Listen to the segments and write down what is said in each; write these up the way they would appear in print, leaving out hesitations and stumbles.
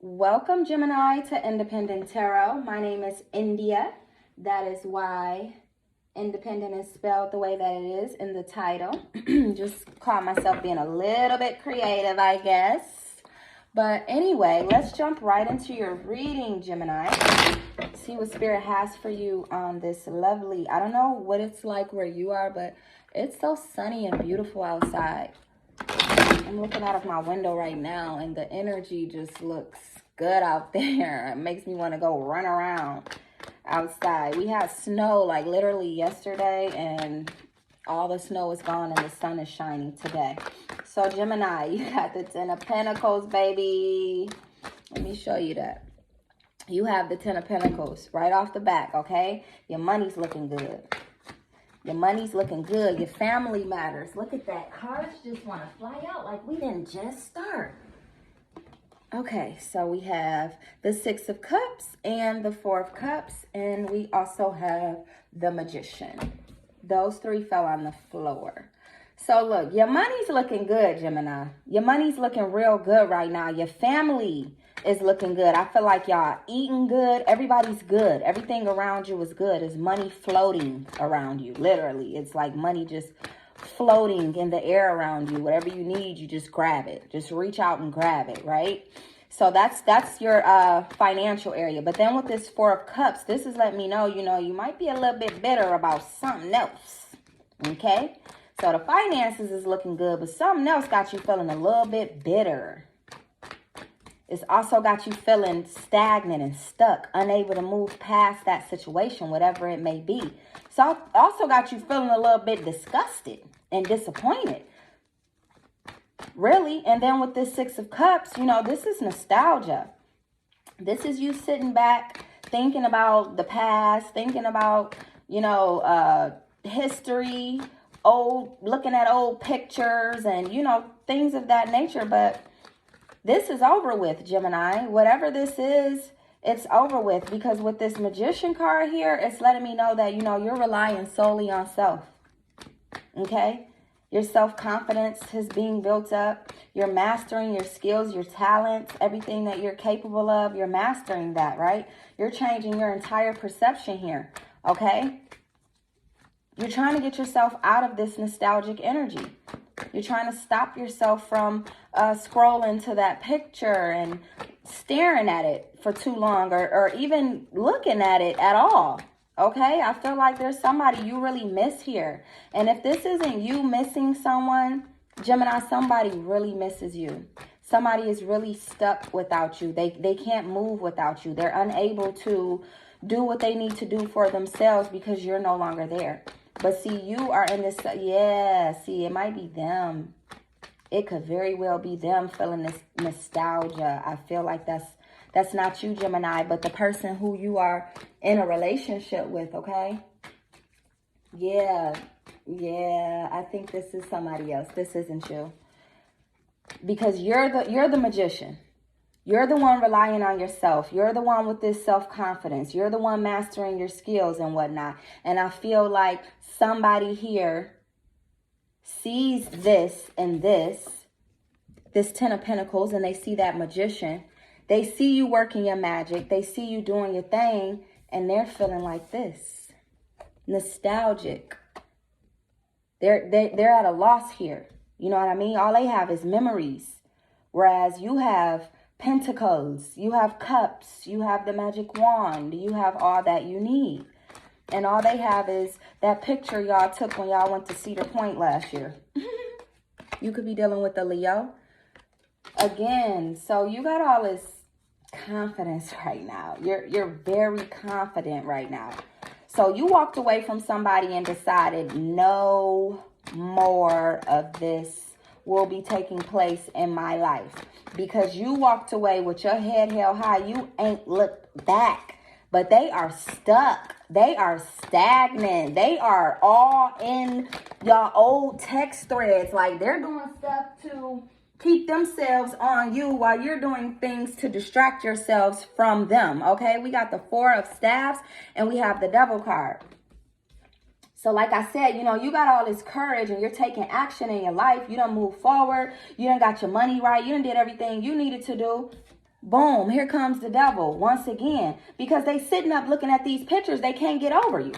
Welcome, Gemini, to Independent Tarot. My name is India. That is why independent is spelled the way that it is in the title. Just call myself being a little bit creative, I guess. But anyway, let's jump right into your reading, Gemini. See what Spirit has for you on this lovely, I don't know what it's like where you are, but it's so sunny and beautiful outside. I'm looking out of my window right now, and the energy just looks good out there. It makes me want to go run around outside. We had snow like literally yesterday, and all the snow is gone and the sun is shining today. So Gemini, you got the Ten of Pentacles, baby. Let me show you that. You have the Ten of Pentacles right off the back, okay? Your money's looking good. Your money's looking good. Your family matters. Look at that. Cards just want to fly out like we didn't just start. Okay, so we have the Six of Cups and the Four of Cups. And we also have the Magician. Those three fell on the floor. So look, your money's looking good, Gemini. Your money's looking real good right now. Your family is looking good. I feel like y'all eating good. Everybody's good. Everything around you is good. It's money floating around you. Literally, it's like money just floating in the air around you. Whatever you need, you just grab it. Just reach out and grab it, right? So that's your financial area. But then with this Four of Cups, this is letting me know, you might be a little bit bitter about something else. Okay? So the finances is looking good, but something else got you feeling a little bit bitter. It's also got you feeling stagnant and stuck, unable to move past that situation, whatever it may be. So also got you feeling a little bit disgusted and disappointed. Really. And then with this Six of Cups, this is nostalgia. This is you sitting back, thinking about the past, thinking about, history, looking at old pictures and, things of that nature. But this is over with, Gemini. Whatever this is, it's over with. Because with this Magician card here, it's letting me know that, you're relying solely on self. Okay? Your self-confidence is being built up. You're mastering your skills, your talents, everything that you're capable of. You're mastering that, right? You're changing your entire perception here. Okay? You're trying to get yourself out of this nostalgic energy. You're trying to stop yourself from scrolling to that picture and staring at it for too long or even looking at it at all. Okay? I feel like there's somebody you really miss here. And if this isn't you missing someone, Gemini, somebody really misses you. Somebody is really stuck without you. They can't move without you. They're unable to do what they need to do for themselves because you're no longer there. But see, you are in this, it might be them. It could very well be them feeling this nostalgia. I feel like that's not you, Gemini, but the person who you are in a relationship with, okay? Yeah, I think this is somebody else. This isn't you. Because you're the magician. You're the one relying on yourself. You're the one with this self-confidence. You're the one mastering your skills and whatnot. And I feel like somebody here sees this and this Ten of Pentacles, and they see that Magician. They see you working your magic. They see you doing your thing, and they're feeling like this. Nostalgic. They're at a loss here. You know what I mean? All they have is memories. Whereas you have Pentacles, you have Cups, you have the Magic Wand, you have all that you need. And all they have is that picture y'all took when y'all went to Cedar Point last year. You could be dealing with a Leo. Again, so you got all this confidence right now. You're very confident right now. So you walked away from somebody and decided no more of this will be taking place in my life. Because you walked away with your head held high. You ain't looked back. But they are stuck. They are stagnant. They are all in your old text threads. Like they're doing stuff to keep themselves on you while you're doing things to distract yourselves from them. Okay, we got the Four of Staffs and we have the Devil card. So like I said, you got all this courage and you're taking action in your life. You done moved forward. You done got your money right. You done did everything you needed to do. Boom, here comes the devil once again. Because they sitting up looking at these pictures, they can't get over you.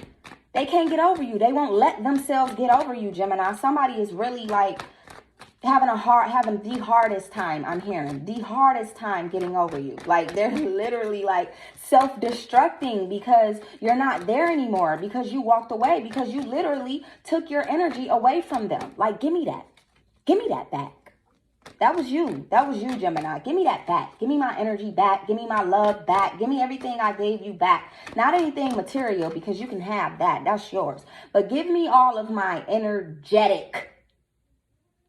They can't get over you. They won't let themselves get over you, Gemini. Somebody is really like having the hardest time, I'm hearing. The hardest time getting over you. Like they're literally like self-destructing because you're not there anymore. Because you walked away. Because you literally took your energy away from them. Like, give me that. Give me that back. That was you. That was you, Gemini. Give me that back. Give me my energy back. Give me my love back. Give me everything I gave you back. Not anything material, because you can have that. That's yours. But give me all of my energetic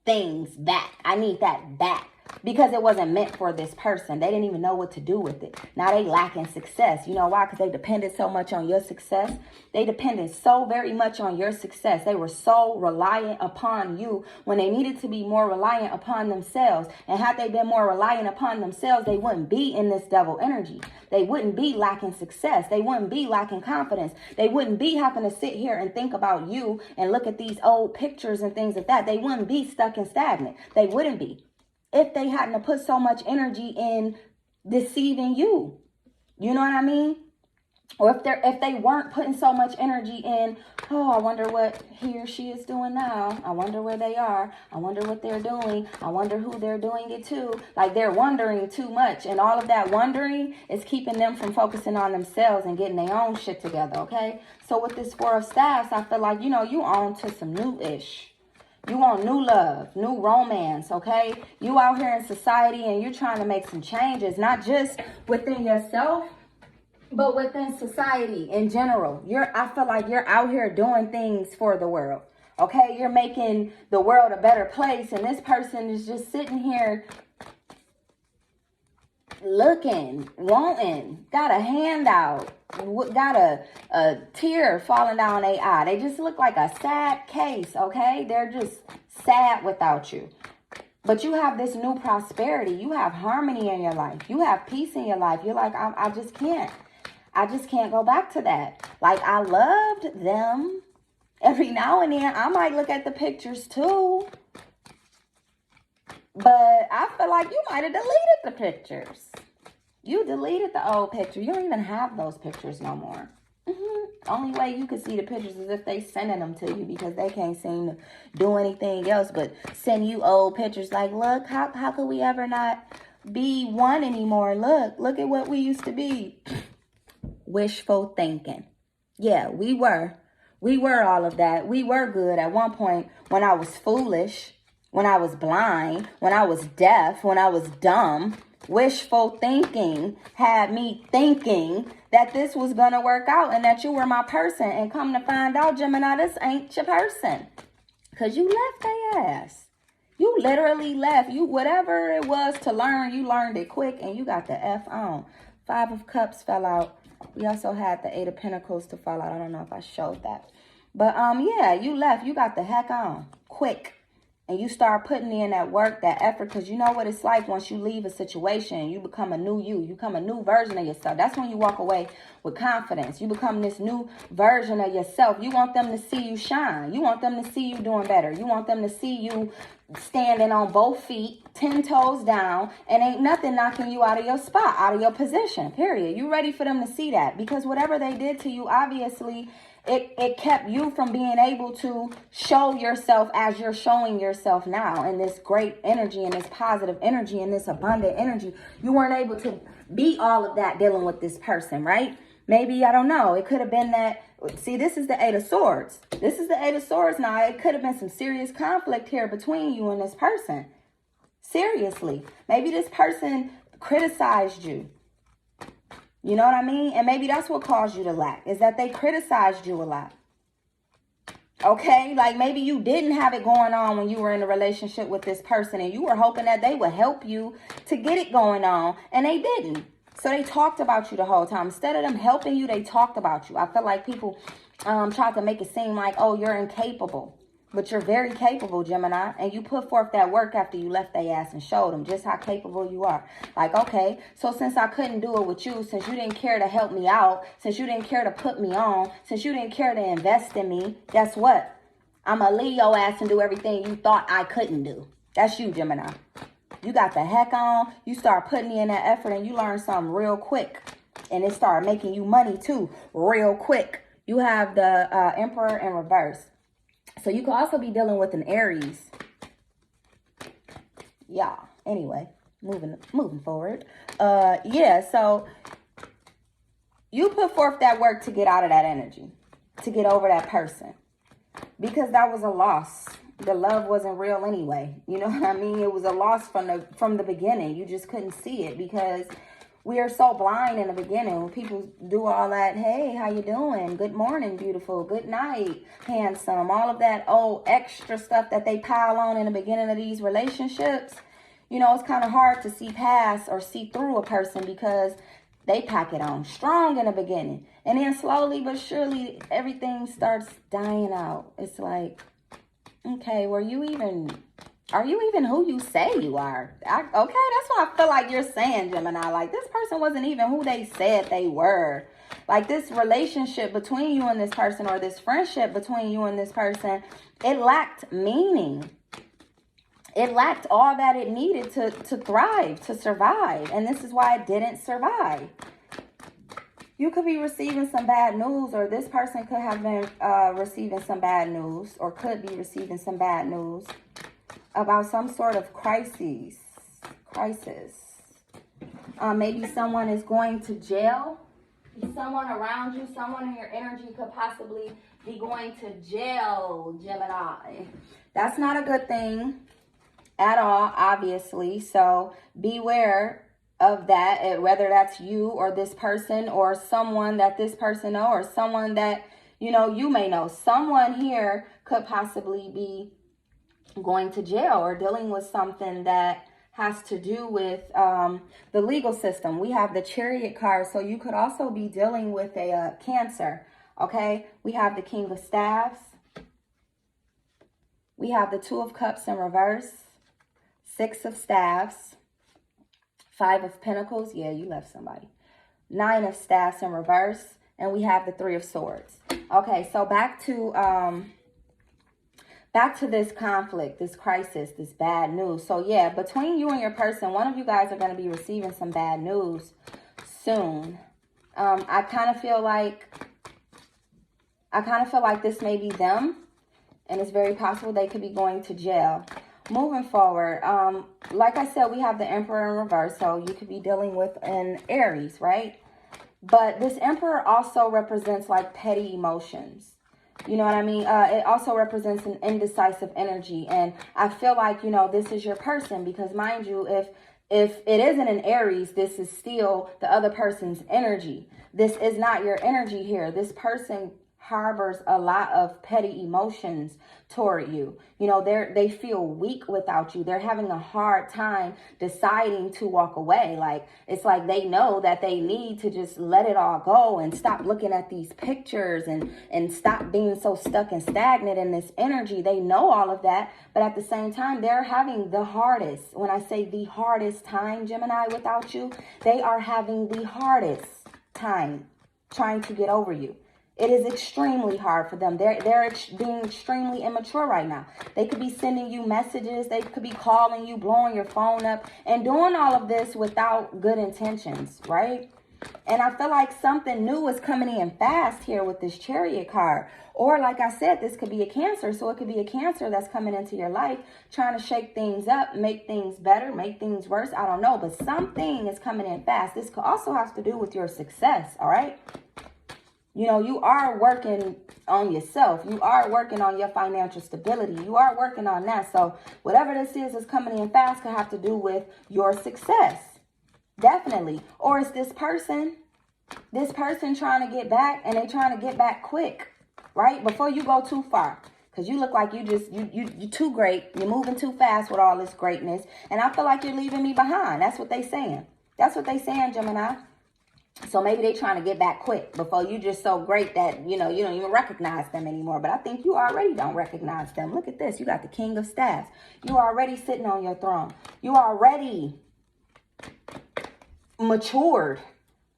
things back. I need that back. Because it wasn't meant for this person. They didn't even know what to do with it. Now they lacking success. You know why? Because they depended so much on your success. They depended so very much on your success. They were so reliant upon you when they needed to be more reliant upon themselves. And had they been more reliant upon themselves, they wouldn't be in this devil energy. They wouldn't be lacking success. They wouldn't be lacking confidence. They wouldn't be having to sit here and think about you and look at these old pictures and things like that. They wouldn't be stuck and stagnant. They wouldn't be. If they hadn't put so much energy in deceiving you. You know what I mean? Or if they weren't putting so much energy in, oh, I wonder what he or she is doing now. I wonder where they are. I wonder what they're doing. I wonder who they're doing it to. Like they're wondering too much. And all of that wondering is keeping them from focusing on themselves and getting their own shit together, okay? So with this Four of Staffs, I feel like, you know, you on to some new-ish. You want new love, new romance, okay? You out here in society and you're trying to make some changes, not just within yourself, but within society in general. I feel like you're out here doing things for the world, okay? You're making the world a better place, and this person is just sitting here looking, wanting, got a handout, got a tear falling down their eye. They just look like a sad case, okay? They're just sad without you. But you have this new prosperity. You have harmony in your life. You have peace in your life. You're like, I just can't. I just can't go back to that. Like, I loved them. Every now and then, I might look at the pictures too. But I feel like you might have deleted the pictures. You deleted the old picture. You don't even have those pictures no more. Only way you can see the pictures is if they sending them to you, because they can't seem to do anything else but send you old pictures like, look, how could we ever not be one anymore? Look at what we used to be. Wishful thinking. Yeah, we were all of that. We were good at one point when I was foolish. When I was blind, when I was deaf, when I was dumb. Wishful thinking had me thinking that this was going to work out and that you were my person. And come to find out, Gemini, this ain't your person. Because you left their ass. You literally left. Whatever it was to learn, you learned it quick and you got the F on. Five of Cups fell out. We also had the Eight of Pentacles to fall out. I don't know if I showed that. But yeah, you left. You got the heck on. Quick. And you start putting in that work, that effort, because you know what it's like once you leave a situation. You become a new you. You become a new version of yourself. That's when you walk away with confidence. You become this new version of yourself. You want them to see you shine. You want them to see you doing better. You want them to see you standing on both feet, 10 toes down, and ain't nothing knocking you out of your spot, out of your position, period. You ready for them to see that, because whatever they did to you, obviously, it kept you from being able to show yourself as you're showing yourself now, in this great energy and this positive energy and this abundant energy. You weren't able to be all of that dealing with this person, right? Maybe, I don't know, it could have been that, see, this is the Eight of Swords. This is the Eight of Swords now. It could have been some serious conflict here between you and this person. Seriously. Maybe this person criticized you. You know what I mean? And maybe that's what caused you to lack, is that they criticized you a lot. Okay? Like maybe you didn't have it going on when you were in a relationship with this person and you were hoping that they would help you to get it going on, and they didn't. So they talked about you the whole time. Instead of them helping you, they talked about you. I feel like people tried to make it seem like, oh, you're incapable. But you're very capable, Gemini, and you put forth that work after you left their ass and showed them just how capable you are. Like, okay, so since I couldn't do it with you, since you didn't care to help me out, since you didn't care to put me on, since you didn't care to invest in me, guess what? I'm going to leave your ass and do everything you thought I couldn't do. That's you, Gemini. You got the heck on. You start putting in that effort and you learn something real quick. And it started making you money too, real quick. You have the Emperor in reverse. So you could also be dealing with an Aries. Yeah, anyway, moving forward. Yeah, so you put forth that work to get out of that energy, to get over that person. Because that was a loss. The love wasn't real anyway. You know what I mean? It was a loss from the beginning. You just couldn't see it because we are so blind in the beginning. When people do all that, hey, how you doing? Good morning, beautiful. Good night, handsome. All of that old extra stuff that they pile on in the beginning of these relationships. You know, it's kind of hard to see past or see through a person because they pack it on strong in the beginning. And then slowly but surely, everything starts dying out. It's like, okay, are you even who you say you are? Okay, that's what I feel like you're saying, Gemini. Like, this person wasn't even who they said they were. Like, this relationship between you and this person, or this friendship between you and this person, it lacked meaning. It lacked all that it needed to thrive, to survive. And this is why it didn't survive. You could be receiving some bad news, or this person could have been receiving some bad news, or could be receiving some bad news about some sort of crisis. Maybe someone is going to jail. Someone around you, someone in your energy could possibly be going to jail, Gemini. That's not a good thing at all, obviously. So beware of that, whether that's you or this person or someone that this person know, or someone that, you know, you may know. Someone here could possibly be going to jail or dealing with something that has to do with the legal system. We have the Chariot card, so you could also be dealing with a Cancer, okay? We have the King of Staffs. We have the Two of Cups in reverse, Six of Staffs, Five of Pentacles. Yeah, you left somebody. Nine of Staffs in reverse, and we have the Three of Swords. Okay, so back to this conflict, this crisis, this bad news. So yeah, between you and your person, one of you guys are going to be receiving some bad news soon. I kind of feel like this may be them, and it's very possible they could be going to jail. Moving forward, like I said, we have the Emperor in reverse, so you could be dealing with an Aries, right? But this Emperor also represents like petty emotions. You know what I mean? It also represents an indecisive energy. And I feel like, you know, this is your person, because mind you, if it isn't an Aries, this is still the other person's energy. This is not your energy here. This person harbors a lot of petty emotions toward you. You know, they feel weak without you. They're having a hard time deciding to walk away. Like, it's like they know that they need to just let it all go and stop looking at these pictures and stop being so stuck and stagnant in this energy. They know all of that, but at the same time, they're having the hardest. When I say the hardest time, Gemini, without you, they are having the hardest time trying to get over you. It is extremely hard for them. They're being extremely immature right now. They could be sending you messages. They could be calling you, blowing your phone up, and doing all of this without good intentions, right? And I feel like something new is coming in fast here with this Chariot card. Or like I said, this could be a Cancer. So it could be a Cancer that's coming into your life, trying to shake things up, make things better, make things worse. I don't know. But something is coming in fast. This could also have to do with your success, all right? You know, you are working on yourself. You are working on your financial stability. You are working on that. So whatever this is coming in fast could have to do with your success. Definitely. Or it's this person trying to get back, and they trying to get back quick, right? Before you go too far. Because you look like you're too great. You're moving too fast with all this greatness. And I feel like you're leaving me behind. That's what they saying. That's what they saying, Gemini. So maybe they trying to get back quick before you just so great that, you know, you don't even recognize them anymore. But I think you already don't recognize them. Look at this. You got the King of Staffs. You already sitting on your throne. You already matured.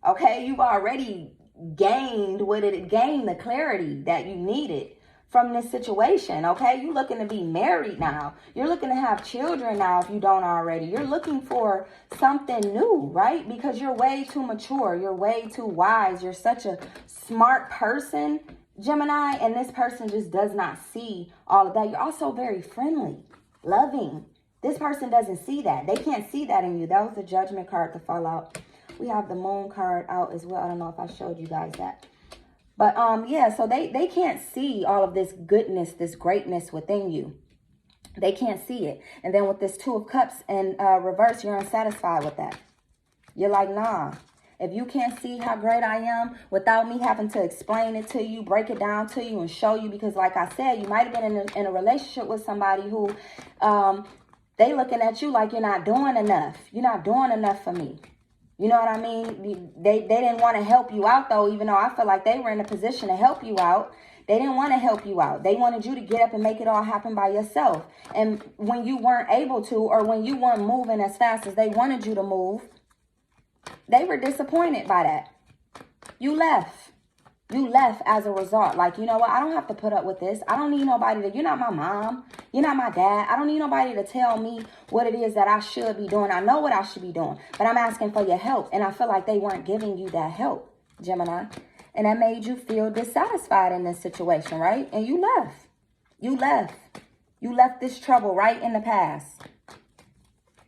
Okay? You've already gained the clarity that you needed from this situation, okay? You're looking to be married now. You're looking to have children now if you don't already. You're looking for something new, right? Because you're way too mature. You're way too wise. You're such a smart person, Gemini, and this person just does not see all of that. You're also very friendly, loving. This person doesn't see that. They can't see that in you. That was the Judgment card to fall out. We have the Moon card out as well. I don't know if I showed you guys that. But yeah, so they can't see all of this goodness, this greatness within you. They can't see it. And then with this Two of Cups in reverse, you're unsatisfied with that. You're like, nah. If you can't see how great I am without me having to explain it to you, break it down to you and show you, because like I said, you might have been in a relationship with somebody who they looking at you like you're not doing enough. You're not doing enough for me. You know what I mean? They didn't want to help you out, though, even though I feel like they were in a position to help you out. They didn't want to help you out. They wanted you to get up and make it all happen by yourself. And when you weren't able to, or when you weren't moving as fast as they wanted you to move, they were disappointed by that. You left. You left as a result. Like, you know what? I don't have to put up with this. I don't need nobody to, you're not my mom. You're not my dad. I don't need nobody to tell me what it is that I should be doing. I know what I should be doing, but I'm asking for your help. And I feel like they weren't giving you that help, Gemini. And that made you feel dissatisfied in this situation, right? And you left. You left. You left this trouble right in the past.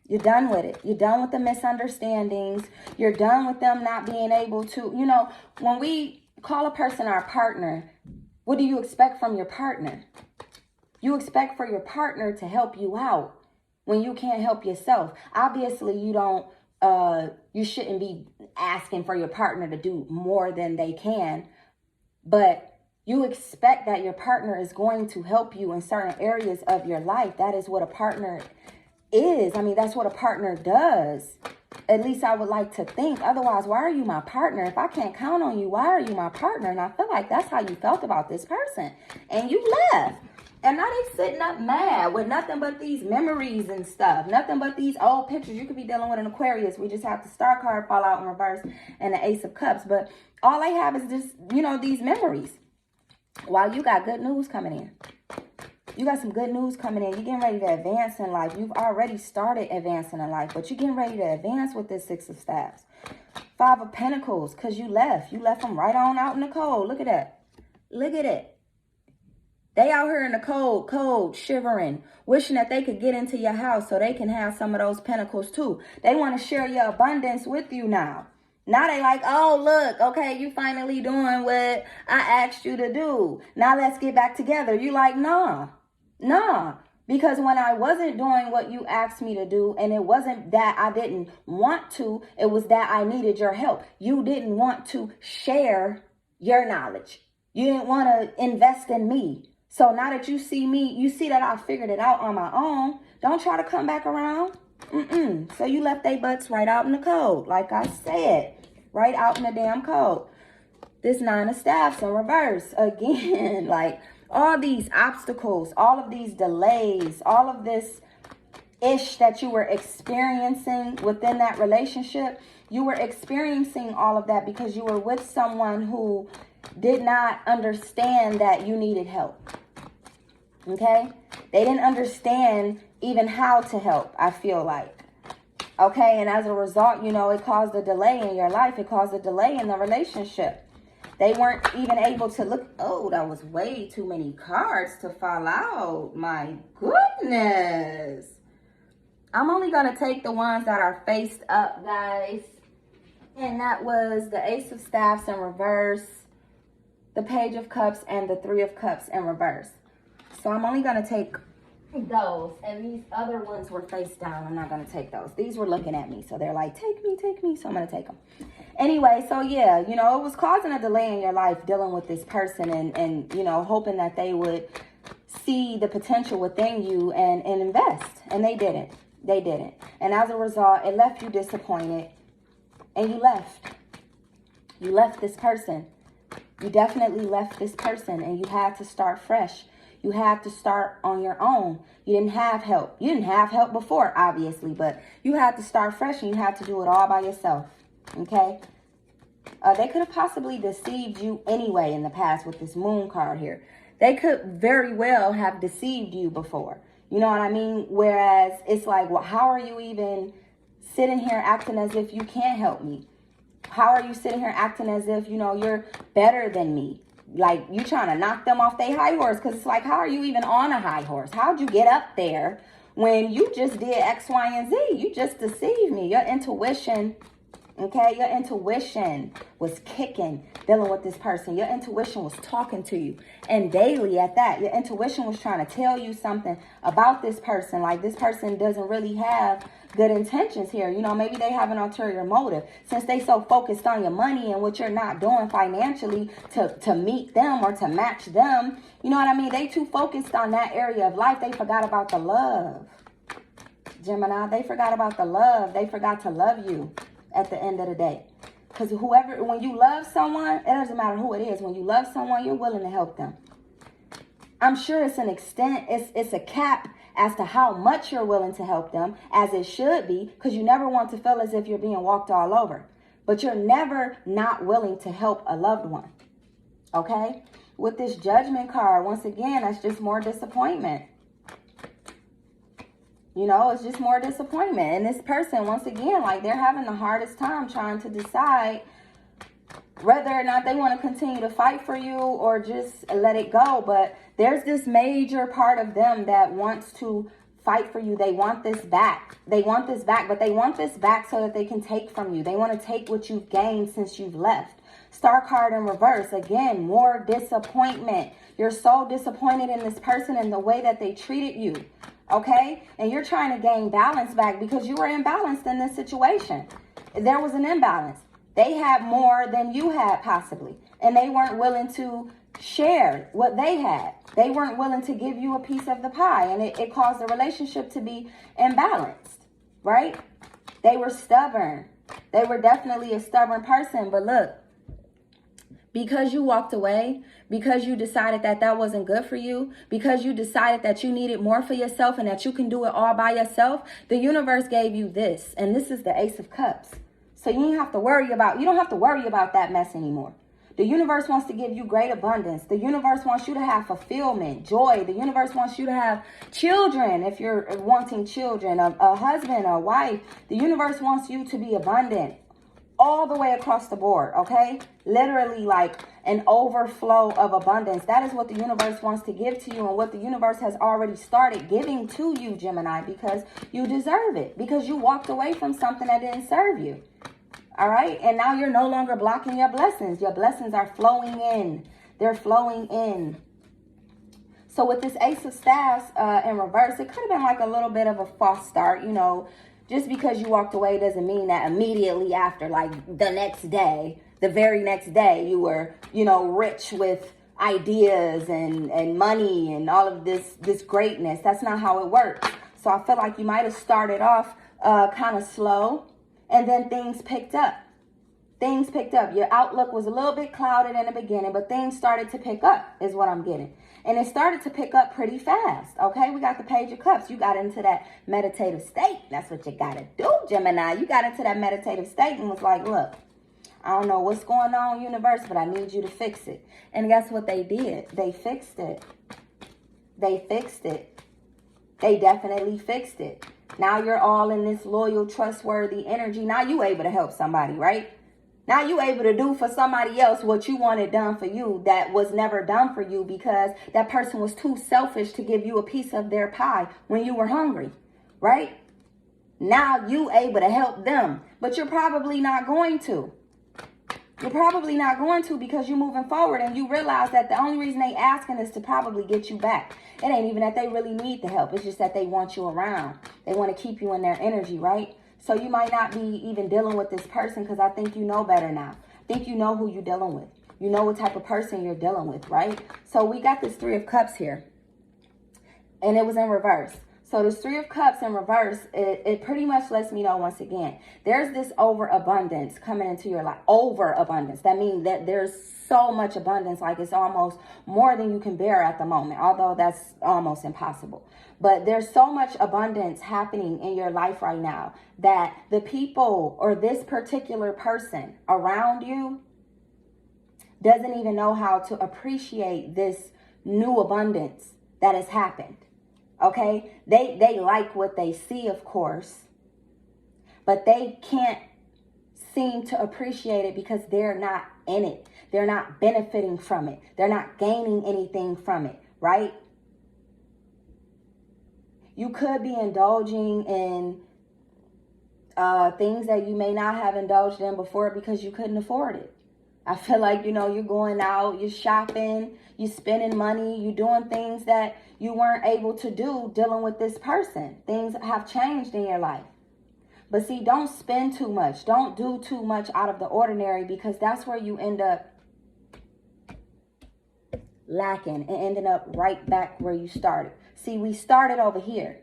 You're done with it. You're done with the misunderstandings. You're done with them not being able to, you know, when we call a person our partner, what do you expect from your partner? You expect for your partner to help you out when you can't help yourself. Obviously, you shouldn't be asking for your partner to do more than they can, but you expect that your partner is going to help you in certain areas of your life. That is what a partner is. I mean, that's what a partner does. At least I would like to think. Otherwise, why are you my partner? If I can't count on you, why are you my partner? And I feel like that's how you felt about this person. And you left. And now they sitting up mad with nothing but these memories and stuff. Nothing but these old pictures. You could be dealing with an Aquarius. We just have the Star card fall out in reverse and the Ace of Cups. But all they have is just, you know, these memories. While you got good news coming in. You got some good news coming in. You're getting ready to advance in life. You've already started advancing in life, but you're getting ready to advance with this Six of Staffs. Five of Pentacles, because you left. You left them right on out in the cold. Look at that. Look at it. They out here in the cold, shivering, wishing that they could get into your house so they can have some of those pentacles too. They want to share your abundance with you now. Now they like, oh, look, okay, you finally doing what I asked you to do. Now let's get back together. You like, nah. Because when I wasn't doing what you asked me to do, and it wasn't that I didn't want to, it was that I needed your help. You didn't want to share your knowledge. You didn't want to invest in me. So now that you see me, you see that I figured it out on my own. Don't try to come back around. So you left they butts right out in the cold. Like I said, right out in the damn cold. This Nine of Staffs in reverse again. Like all these obstacles, all of these delays, all of this ish that you were experiencing within that relationship. You were experiencing all of that because you were with someone who did not understand that you needed help. Okay? They didn't understand even how to help, I feel like. Okay? And as a result, you know, it caused a delay in your life. It caused a delay in the relationship. They weren't even able to look. Oh, that was way too many cards to fall out. My goodness. I'm only going to take the ones that are faced up, guys. And that was the Ace of Staffs in reverse, the Page of Cups, and the Three of Cups in reverse. So I'm only going to take those. And these other ones were face down. I'm not going to take those. These were looking at me. So they're like, take me, take me. So I'm going to take them. Anyway, so yeah, you know, it was causing a delay in your life dealing with this person and you know, hoping that they would see the potential within you and invest. And they didn't. They didn't. And as a result, it left you disappointed. And you left. You left this person. You definitely left this person and you had to start fresh. You had to start on your own. You didn't have help. You didn't have help before, obviously, but you had to start fresh and you had to do it all by yourself. Okay? They could have possibly deceived you anyway in the past with this Moon card here. They could very well have deceived you before. You know what I mean? Whereas it's like, well, how are you even sitting here acting as if you can't help me? How are you sitting here acting as if, you're better than me? Like, you trying to knock them off their high horse? Because it's like, how are you even on a high horse? How'd you get up there when you just did X, Y, and Z? You just deceived me. Your intuition, okay? Your intuition was kicking, dealing with this person. Your intuition was talking to you. And daily at that, your intuition was trying to tell you something about this person. Like, this person doesn't really have good intentions here. Maybe they have an ulterior motive. Since they so focused on your money and what you're not doing financially to meet them or to match them, you know what I mean? They too focused on that area of life. They forgot about the love. Gemini, they forgot about the love. They forgot to love you at the end of the day. Because when you love someone, it doesn't matter who it is. When you love someone, you're willing to help them. I'm sure it's an extent, it's a cap as to how much you're willing to help them, as it should be, because you never want to feel as if you're being walked all over. But you're never not willing to help a loved one. Okay? With this Judgment card, once again, that's just more disappointment. It's just more disappointment. And this person, once again, like, they're having the hardest time trying to decide whether or not they want to continue to fight for you or just let it go. But there's this major part of them that wants to fight for you. They want this back. They want this back, but they want this back so that they can take from you. They want to take what you've gained since you've left. Star card in reverse. Again, more disappointment. You're so disappointed in this person and the way that they treated you. Okay? And you're trying to gain balance back because you were imbalanced in this situation. There was an imbalance. They had more than you had possibly. And they weren't willing to share what they had. They weren't willing to give you a piece of the pie. And it caused the relationship to be imbalanced. Right? They were stubborn. They were definitely a stubborn person. But look, because you walked away, because you decided that that wasn't good for you, because you decided that you needed more for yourself and that you can do it all by yourself, the universe gave you this. And this is the Ace of Cups. So you don't have to worry about that mess anymore. The universe wants to give you great abundance. The universe wants you to have fulfillment, joy. The universe wants you to have children if you're wanting children, a husband, a wife. The universe wants you to be abundant all the way across the board, okay? Literally like an overflow of abundance. That is what the universe wants to give to you and what the universe has already started giving to you, Gemini, because you deserve it, because you walked away from something that didn't serve you. All right? And now you're no longer blocking your blessings. Your blessings are flowing in. They're flowing in. So with this Ace of Staffs in reverse, it could have been like a little bit of a false start, Just because you walked away doesn't mean that immediately after, like the next day, the very next day, you were, rich with ideas and money and all of this greatness. That's not how it works. So I feel like you might have started off kind of slow and then things picked up. Things picked up. Your outlook was a little bit clouded in the beginning, but things started to pick up is what I'm getting. And it started to pick up pretty fast, okay? We got the Page of Cups. You got into that meditative state. That's what you got to do, Gemini. You got into that meditative state and was like, look, I don't know what's going on, universe, but I need you to fix it. And guess what they did? They fixed it. They fixed it. They definitely fixed it. Now you're all in this loyal, trustworthy energy. Now you able to help somebody, right? Now you able to do for somebody else what you wanted done for you that was never done for you because that person was too selfish to give you a piece of their pie when you were hungry, right? Now you able to help them, but you're probably not going to. You're probably not going to because you're moving forward and you realize that the only reason they asking is to probably get you back. It ain't even that they really need the help. It's just that they want you around. They want to keep you in their energy, right? So you might not be even dealing with this person because I think you know better now. I think you know who you're dealing with. You know what type of person you're dealing with, right? So we got this Three of Cups here. And it was in reverse. So this Three of Cups in reverse, it pretty much lets me know once again, there's this overabundance coming into your life. Overabundance. That means that there's so much abundance, like it's almost more than you can bear at the moment, although that's almost impossible. But there's so much abundance happening in your life right now that the people or this particular person around you doesn't even know how to appreciate this new abundance that has happened. Okay? They like what they see, of course, but they can't seem to appreciate it because they're not in it. They're not benefiting from it. They're not gaining anything from it, right? You could be indulging in things that you may not have indulged in before because you couldn't afford it. I feel like, you're going out, you're shopping, you're spending money, you're doing things that you weren't able to do dealing with this person. Things have changed in your life. But see, don't spend too much. Don't do too much out of the ordinary, because that's where you end up lacking and ending up right back where you started. See, we started over here,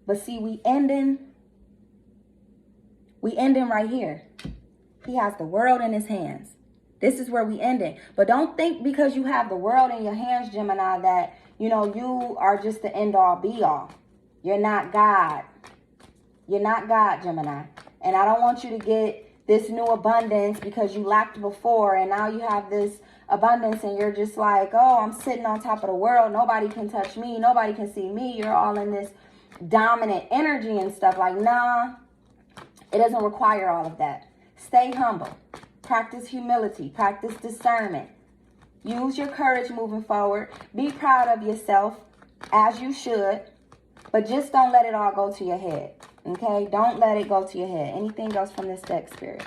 but see, we ending right here. He has the world in his hands. This is where we ending. But don't think because you have the world in your hands, Gemini, that, you are just the end all be all. You're not God. You're not God, Gemini. And I don't want you to get this new abundance because you lacked before, and now you have this abundance and you're just like, oh, I'm sitting on top of the world. Nobody can touch me. Nobody can see me. You're all in this dominant energy and stuff. Like, nah, it doesn't require all of that. Stay humble. Practice humility. Practice discernment. Use your courage moving forward. Be proud of yourself, as you should, but just don't let it all go to your head. Okay? Don't let it go to your head. Anything else from this deck, Spirit?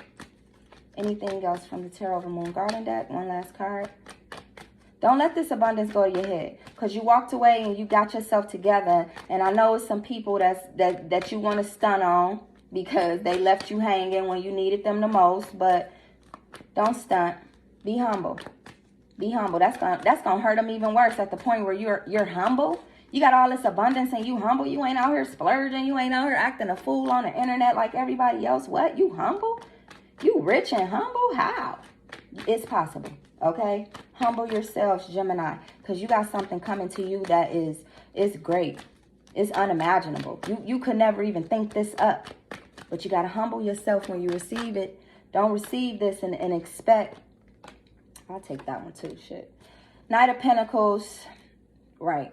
Anything else from the Tarot of the Moon Garden deck? One last card. Don't let this abundance go to your head, because you walked away and you got yourself together. And I know it's some people that you want to stun on because they left you hanging when you needed them the most. But don't stunt. Be humble. Be humble. That's gonna hurt them even worse at the point where you're humble. You got all this abundance and you humble. You ain't out here splurging. You ain't out here acting a fool on the internet like everybody else. What? You humble? You rich and humble? How? It's possible. Okay? Humble yourselves, Gemini, because you got something coming to you that is great. It's unimaginable. You could never even think this up. But you got to humble yourself when you receive it. Don't receive this and expect. I'll take that one too. Shit. Knight of Pentacles. Right.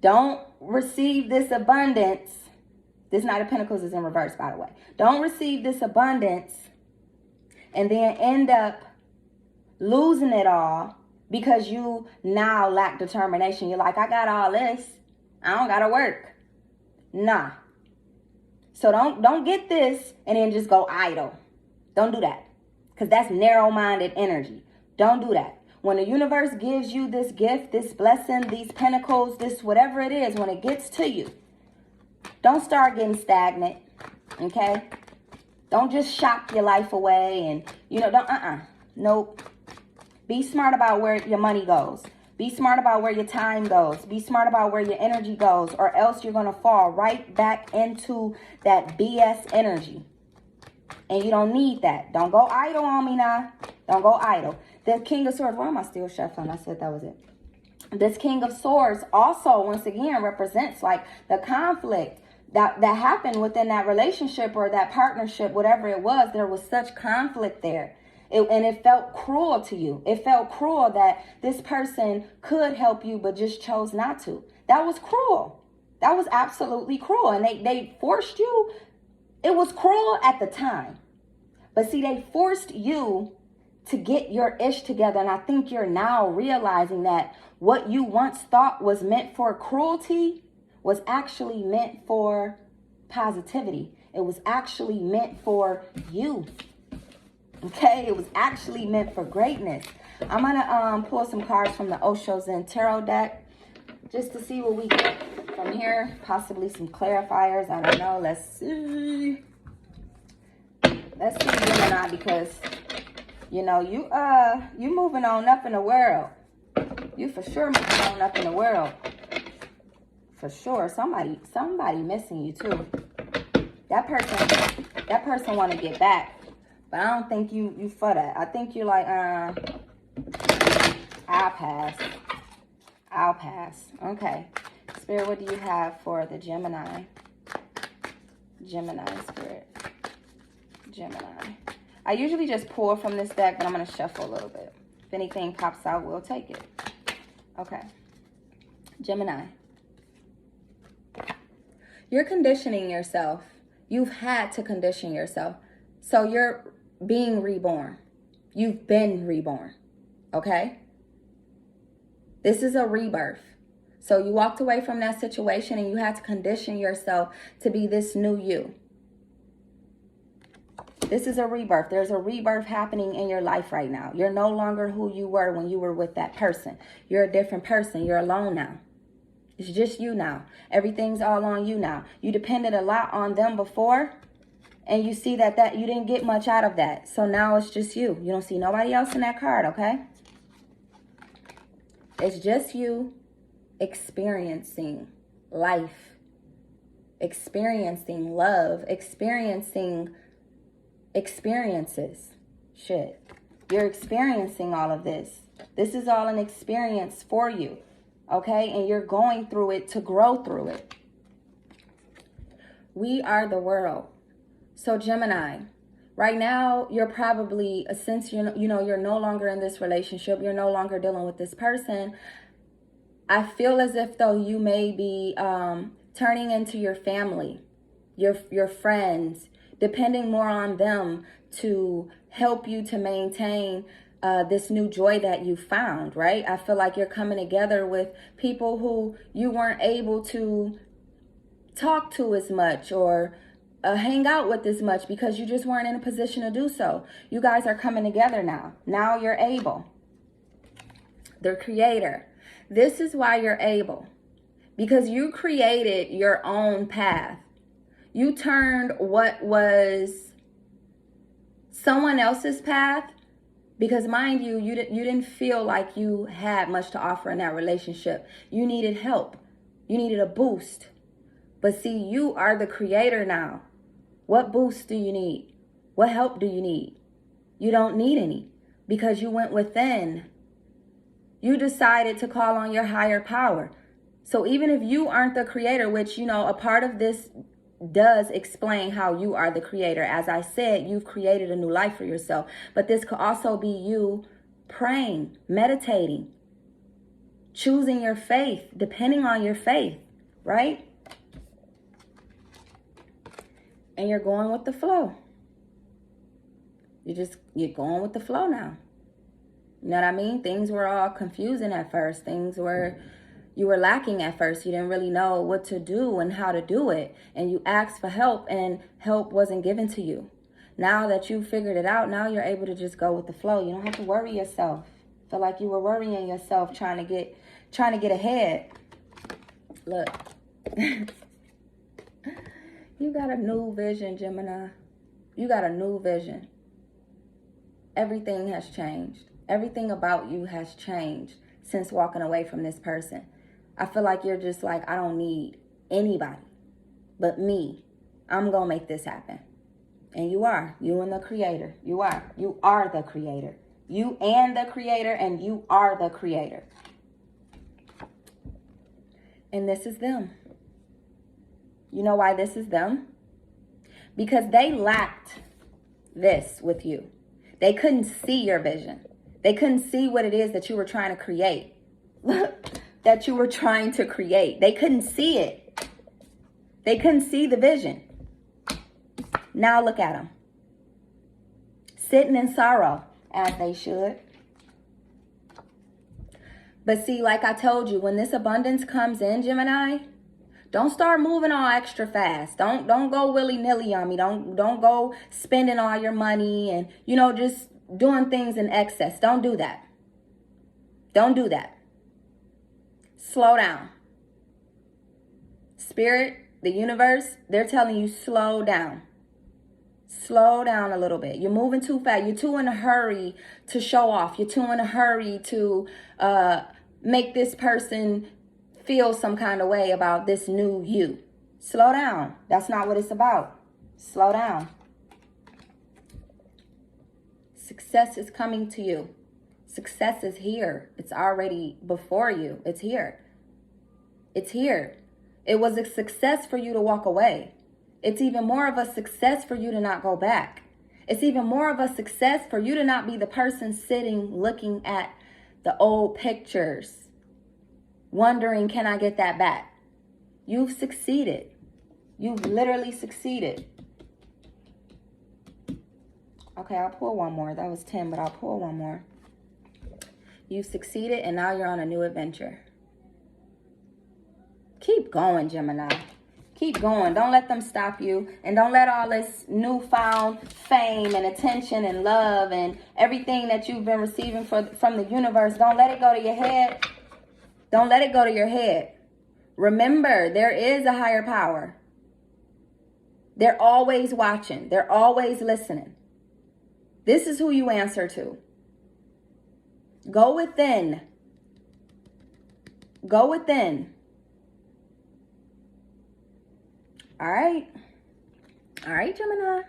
Don't receive this abundance. This Knight of Pentacles is in reverse, by the way. Don't receive this abundance and then end up losing it all because you now lack determination. You're like, I got all this. I don't got to work. Nah. So don't get this and then just go idle. Don't do that, because that's narrow-minded energy. Don't do that. When the universe gives you this gift, this blessing, these pentacles, this whatever it is, when it gets to you, don't start getting stagnant, okay? Don't just shock your life away and, nope. Be smart about where your money goes. Be smart about where your time goes. Be smart about where your energy goes, or else you're going to fall right back into that BS energy. And you don't need that. Don't go idle on me now. Don't go idle. The King of Swords. Why am I still shuffling? I said that was it. This King of Swords also, once again, represents like the conflict that happened within that relationship or that partnership, whatever it was. There was such conflict there. And it felt cruel to you. It felt cruel that this person could help you but just chose not to. That was cruel. That was absolutely cruel. And they forced you. It was cruel at the time. But see, they forced you to get your ish together. And I think you're now realizing that what you once thought was meant for cruelty was actually meant for positivity. It was actually meant for you. Okay? It was actually meant for greatness. I'm going to pull some cards from the Osho Zen Tarot deck just to see what we get from here. Possibly some clarifiers. I don't know. Let's see. Let's see, Gemini, because you moving on up in the world. You for sure moving on up in the world. For sure. Somebody missing you too. That person want to get back. But I don't think you for that. I think you're like, I'll pass. Okay. Spirit, what do you have for the Gemini? Gemini, Spirit. Gemini. I usually just pull from this deck, but I'm going to shuffle a little bit. If anything pops out, we'll take it. Okay. Gemini. You're conditioning yourself. You've had to condition yourself. So you're being reborn. You've been reborn. Okay? This is a rebirth. So you walked away from that situation and you had to condition yourself to be this new you. This is a rebirth. There's a rebirth happening in your life right now. You're no longer who you were when you were with that person. You're a different person. You're alone now. It's just you now. Everything's all on you now. You depended a lot on them before, and you see that you didn't get much out of that. So now it's just you. You don't see nobody else in that card, okay? It's just you experiencing life, experiencing love, experiencing experiences. Shit. You're experiencing all of this. This is all an experience for you. Okay? And you're going through it to grow through it. We are the world. So Gemini, right now, you're probably, since you're no longer in this relationship, you're no longer dealing with this person, I feel as if though you may be turning into your family, your friends, depending more on them to help you to maintain this new joy that you found, right? I feel like you're coming together with people who you weren't able to talk to as much or hang out with as much because you just weren't in a position to do so. You guys are coming together now. Now you're able. The creator. This is why you're able. Because you created your own path. You turned what was someone else's path. Because mind you, you didn't feel like you had much to offer in that relationship. You needed help. You needed a boost. But see, you are the creator now. What boost do you need? What help do you need? You don't need any because you went within. You decided to call on your higher power. So even if you aren't the creator, which, a part of this does explain how you are the creator. As I said, you've created a new life for yourself. But this could also be you praying, meditating, choosing your faith, depending on your faith, right? And you're going with the flow. You're going with the flow now. You know what I mean? Things were all confusing at first. You were lacking at first. You didn't really know what to do and how to do it. And you asked for help and help wasn't given to you. Now that you figured it out, now you're able to just go with the flow. You don't have to worry yourself. Feel like you were worrying yourself trying to get ahead. Look. You got a new vision, Gemini. You got a new vision. Everything has changed. Everything about you has changed since walking away from this person. I feel like you're just like, I don't need anybody but me. I'm going to make this happen. And you are. You and the creator. You are. You are the creator. You and the creator, and you are the creator. And this is them. You know why this is them? Because they lacked this with you. They couldn't see your vision. They couldn't see what it is that you were trying to create. That you were trying to create. They couldn't see it. They couldn't see the vision. Now look at them. Sitting in sorrow, as they should. But see, like I told you, when this abundance comes in, Gemini, don't start moving all extra fast. Don't go willy-nilly on me. Don't go spending all your money and, just doing things in excess. Don't do that. Don't do that. Slow down. Spirit, the universe, they're telling you slow down. Slow down a little bit. You're moving too fast. You're too in a hurry to show off. You're too in a hurry to make this person feel some kind of way about this new you. Slow down. That's not what it's about. Slow down. Success is coming to you. Success is here. It's already before you. It's here. It's here. It was a success for you to walk away. It's even more of a success for you to not go back. It's even more of a success for you to not be the person sitting looking at the old pictures wondering, can I get that back? You've succeeded. You've literally succeeded. Okay, I'll pull one more. That was 10, but I'll pull one more. You've succeeded, and now you're on a new adventure. Keep going, Gemini. Keep going. Don't let them stop you. And don't let all this newfound fame and attention and love and everything that you've been receiving from the universe, don't let it go to your head. Don't let it go to your head. Remember, there is a higher power. They're always watching. They're always listening. This is who you answer to. Go within. Go within. All right. All right, Gemini.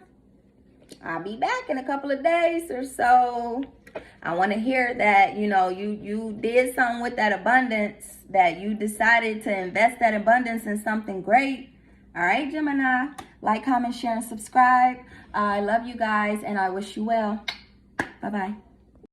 I'll be back in a couple of days or so. I want to hear that, you know, you did something with that abundance, that you decided to invest that abundance in something great. All right, Gemini. Like, comment, share, and subscribe. I love you guys, and I wish you well. Bye-bye.